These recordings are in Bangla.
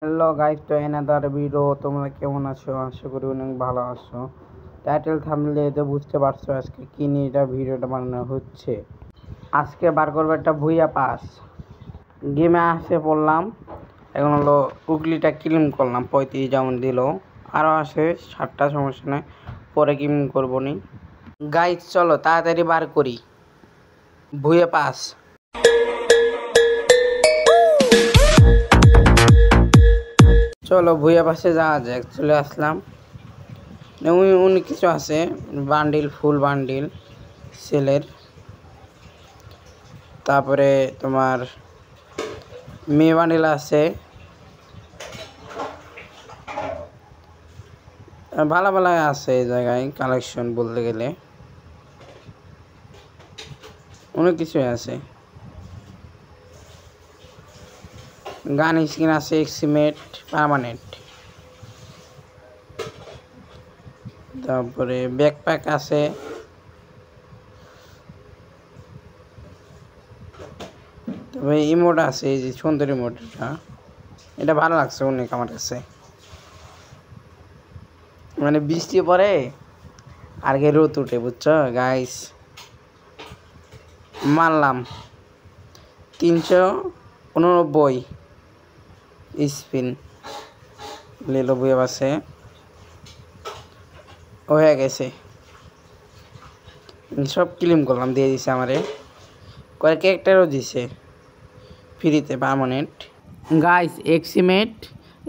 হ্যালো গাইস, তো এনাদার ভিডিও। তোমরা কেমন আছো? আশা করি অনেক ভালো আছো। টাইটেল থাম্বনেলে বুঝতে পারছো আজকে কি নিয়ে এটা ভিডিওটা বানানো হচ্ছে। আজকে বার করবো একটা ভুইয়া পাস। গেমে আসে পড়লাম, এখন হলো উগলিটা ক্লিন করলাম, 35 যেমন দিল, আরও আসে 7টা, সমস্যা নেই, পরে ক্লিন করবো নি। গাইস চলো তাড়াতাড়ি বার করি ভুইয়া পাস। চলো ভুইয়া পাশে যাওয়া যাক। চলে আসলাম। অনেক কিছু আছে, বান্ডিল, ফুল বান্ডিল সেলের, তারপরে তোমার মেয়ে বান্ডিল আছে, ভালো ভালো আছে এই জায়গায় কালেকশন বলতে গেলে অনেক কিছুই আছে। গান স্কিন আছে, এক্সিমেট পার্মানেন্ট, তারপরে ব্যাকপ্যাক আছে, তবে ইমোট আছে, এই যে সুন্দর ইমোটটা, এটা ভালো লাগছে অনেক আমার কাছে। মানে বৃষ্টি পরে আর কি রোদ উঠে, বুঝছো গাইস। মারলাম 389 স্পিন লিলো বুয়ে বাসে হয়ে গেছে। সব ক্লিম করলাম, দিয়ে দিছে আমারে, কয়েক ক্যারেক্টারও দিছে ফ্রিতে পার্মানেন্ট। গাইস এক্সিমেট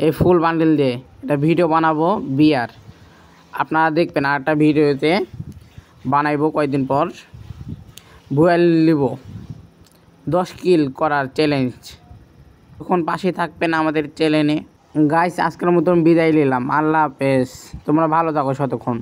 এই ফুল বান্ডেল দিয়ে এটা ভিডিও বানাবো বিয়ার, আপনারা দেখবেন। আর একটা ভিডিওতে বানাইবো কয়েকদিন পর, ভুয়াল নিব 10 কিল করার চ্যালেঞ্জ। তখন পাশে থাকবেন আমাদের চ্যানেলে। গাইস আজকের মতন বিদায় নিলাম, আল্লাহ হাফেজ। তোমরা ভালো থাকো ততক্ষণ।